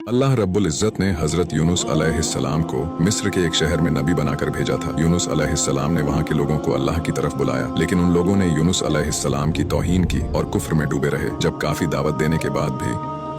अल्लाह रब्बुल इज़्ज़त ने हज़रत यूनुस अलैहिस्सलाम को मिस्र के एक शहर में नबी बनाकर भेजा था। यूनुस अलैहिस्सलाम ने वहाँ के लोगों को अल्लाह की तरफ बुलाया, लेकिन उन लोगों ने यूनुस अलैहिस्सलाम की तौहीन की और कुफ्र में डूबे रहे। जब काफ़ी दावत देने के बाद भी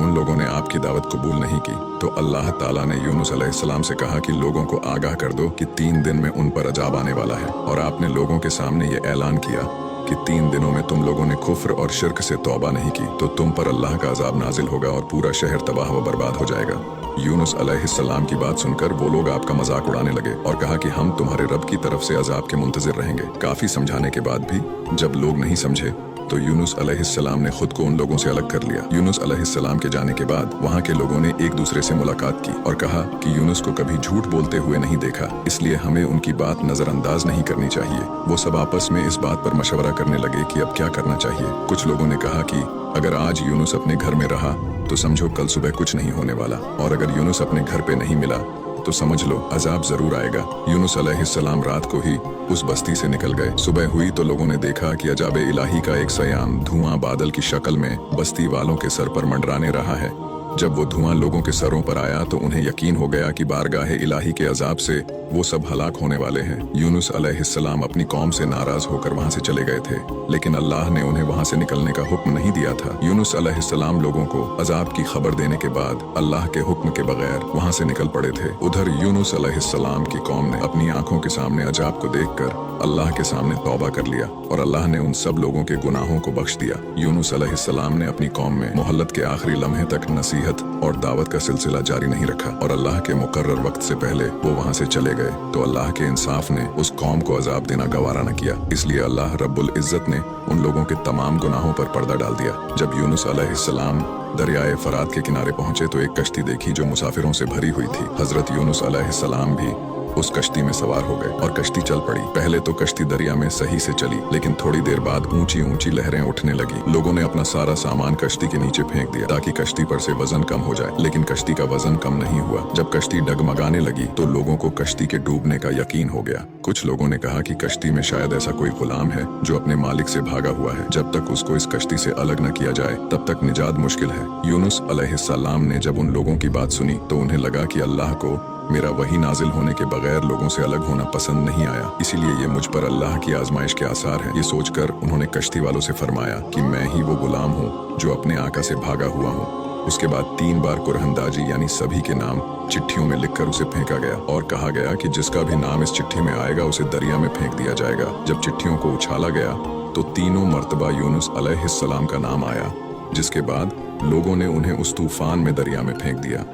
उन लोगों ने आपकी दावत कबूल नहीं की, तो अल्लाह ताला ने यूनुस अलैहिस्सलाम से कहा कि लोगों को आगाह कर दो कि 3 दिन में उन पर अजाब आने वाला है। और आपने लोगों के सामने ये ऐलान किया कि 3 दिनों में तुम लोगों ने कुफ्र और शिर्क से तौबा नहीं की तो तुम पर अल्लाह का अजाब नाजिल होगा और पूरा शहर तबाह व बर्बाद हो जाएगा। यूनुस अलैहिस्सलाम की बात सुनकर वो लोग आपका मजाक उड़ाने लगे और कहा कि हम तुम्हारे रब की तरफ से अजाब के मुंतजिर रहेंगे। काफी समझाने के बाद भी जब लोग नहीं समझे तो यूनुस अलैहिस्सलाम ने खुद को उन लोगों से अलग कर लिया। यूनुस अलैहिस्सलाम के जाने के बाद वहाँ के लोगों ने एक दूसरे से मुलाकात की और कहा कि यूनुस को कभी झूठ बोलते हुए नहीं देखा, इसलिए हमें उनकी बात नजरअंदाज नहीं करनी चाहिए। वो सब आपस में इस बात पर मशवरा करने लगे कि अब क्या करना चाहिए। कुछ लोगों ने कहा कि अगर आज यूनुस अपने घर में रहा तो समझो कल सुबह कुछ नहीं होने वाला, और अगर यूनुस अपने घर पे नहीं मिला तो समझ लो अजाब जरूर आएगा। यूनुस अलैहिस्सलाम रात को ही उस बस्ती से निकल गए। सुबह हुई तो लोगों ने देखा कि अजाब इलाही का एक सयान धुआं बादल की शक्ल में बस्ती वालों के सर पर मंडराने रहा है। जब वो धुआं लोगों के सरों पर आया तो उन्हें यकीन हो गया कि बारगाह इलाही के अजाब से वो सब हलाक होने वाले हैं। यूनुस अलैहिस्सलाम अपनी कौम से नाराज होकर वहां से चले गए थे, लेकिन अल्लाह ने उन्हें वहां से निकलने का हुक्म नहीं दिया था। यूनुस अलैहिस्सलाम लोगों को अजाब की खबर देने के बाद अल्लाह के हुक्म के बगैर वहां से निकल पड़े थे। उधर यूनुस अलैहिस्सलाम की कौम ने अपनी आंखों के सामने अजाब को देखकर अल्लाह के सामने तौबा कर लिया और अल्लाह ने उन सब लोगों के गुनाहों को बख्श दिया। यूनुस अलैहिस्सलाम ने अपनी कौम में मोहल्लत के आखिरी लम्हे तक नसीहत और दावत का सिलसिला जारी नहीं रखा और अल्लाह के मुकर्रर वक्त से पहले वो वहां से चले गए तो अल्लाह के इंसाफ ने उस कौम को अजाब देना गवारा न किया। इसलिए अल्लाह रब्बुल इज़्ज़त ने उन लोगों के तमाम गुनाहों पर पर्दा डाल दिया। जब यूनुस अलैहिस्सलाम दरियाए फरात के किनारे पहुंचे तो एक कश्ती देखी जो मुसाफिरों से भरी हुई थी। हजरत यूनुस अलैहिस्सलाम भी उस कश्ती में सवार हो गए और कश्ती चल पड़ी। पहले तो कश्ती दरिया में सही से चली, लेकिन थोड़ी देर बाद ऊंची ऊंची लहरें उठने लगी। लोगों ने अपना सारा सामान कश्ती के नीचे फेंक दिया ताकि कश्ती पर से वजन कम हो जाए, लेकिन कश्ती का वजन कम नहीं हुआ। जब कश्ती डगमगाने लगी तो लोगों को कश्ती के डूबने का यकीन हो गया। कुछ लोगों ने कहा कि कश्ती में शायद ऐसा कोई गुलाम है जो अपने मालिक से भागा हुआ है। जब तक उसको इस कश्ती से अलग न किया जाए तब तक निजात मुश्किल है। यूनुस अलैहिस्सलाम ने जब उन लोगों की बात सुनी तो उन्हें लगा कि अल्लाह को मेरा वही नाजिल होने के बगैर लोगों से अलग होना पसंद नहीं आया, इसीलिए ये मुझ पर अल्लाह की आजमाइश के आसार हैं। ये सोचकर उन्होंने कश्ती वालों से फरमाया कि मैं ही वो गुलाम हूँ जो अपने आका से भागा हुआ हूँ। उसके बाद 3 बार कुरहंदाजी यानी सभी के नाम चिट्ठियों में लिखकर उसे फेंका गया और कहा गया कि जिसका भी नाम इस चिट्ठी में आएगा उसे दरिया में फेंक दिया जाएगा। जब चिट्ठियों को उछाला गया तो तीनों मर्तबा यूनुस अलैहिस्सलाम का नाम आया, जिसके बाद लोगों ने उन्हें उस तूफान में दरिया में फेंक दिया।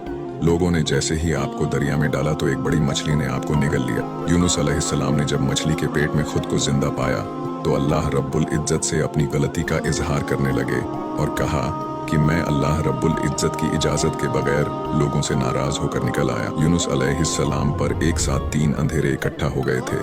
लोगों ने जैसे ही आपको दरिया में डाला तो एक बड़ी मछली ने आपको निगल लिया। यूनुस अलैहिस्सलाम ने जब मछली के पेट में खुद को जिंदा पाया तो अल्लाह रब्बुल इज़्ज़त से अपनी गलती का इजहार करने लगे और कहा कि मैं अल्लाह रब्बुल इज़्ज़त की इजाज़त के बगैर लोगों से नाराज होकर निकल आया। यूनुस अलैहिस्सलाम पर एक साथ 3 अंधेरे इकट्ठा हो गए थे,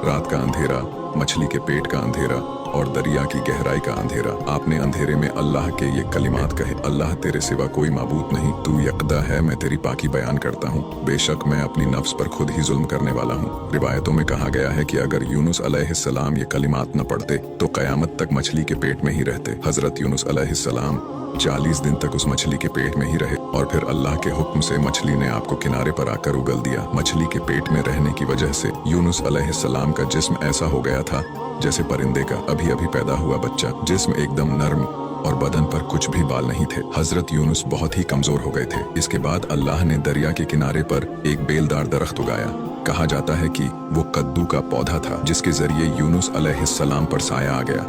रात का अंधेरा, मछली के पेट का अंधेरा और दरिया की गहराई का अंधेरा। आपने अंधेरे में अल्लाह के ये कलिमात कहे, अल्लाह तेरे सिवा कोई माबूद नहीं, तू यकदा है, मैं तेरी पाकी बयान करता हूँ, बेशक मैं अपनी नफ्स पर खुद ही जुल्म करने वाला हूँ। रिवायतों में कहा गया है कि अगर यूनुस अलैहिस्सलाम ये कलिमात न पढ़ते तो कयामत तक मछली के पेट में ही रहते। हजरत यूनुस अलैहिस्सलाम 40 दिन तक उस मछली के पेट में ही रहे और फिर अल्लाह के हुक्म से मछली ने आपको किनारे पर आकर उगल दिया। मछली के पेट में रहने की वजह से यूनुस अलैहिस्सलाम का जिस्म ऐसा हो गया था जैसे परिंदे का अभी अभी पैदा हुआ बच्चा। जिस्म एकदम नर्म और बदन पर कुछ भी बाल नहीं थे। हजरत यूनुस बहुत ही कमजोर हो गए थे। इसके बाद अल्लाह ने दरिया के किनारे पर एक बेलदार दरख्त उगाया। कहा जाता है कि वो कद्दू का पौधा था जिसके जरिए यूनुस अलैहिस्सलाम पर साया आ गया।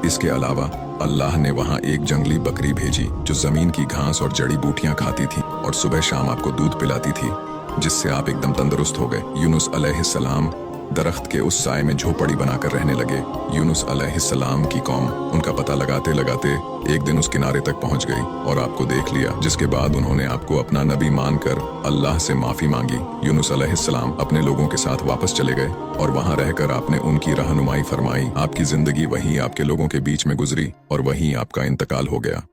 इसके अलावा अल्लाह ने वहाँ एक जंगली बकरी भेजी जो जमीन की घास और जड़ी बूटियां खाती थी और सुबह शाम आपको दूध पिलाती थी, जिससे आप एकदम तंदुरुस्त हो गए। यूनुस अलैहिस्सलाम दरख्त के उस साए में झोपड़ी बनाकर रहने लगे। यूनुस अलैहिस्सलाम की कौम उनका पता लगाते लगाते एक दिन उस किनारे तक पहुंच गई और आपको देख लिया, जिसके बाद उन्होंने आपको अपना नबी मानकर अल्लाह से माफी मांगी। यूनुस अलैहिस्सलाम अपने लोगों के साथ वापस चले गए और वहां रहकर आपने उनकी रहनुमाई फरमाई। आपकी जिंदगी वहीं आपके लोगों के बीच में गुजरी और वहीं आपका इंतकाल हो गया।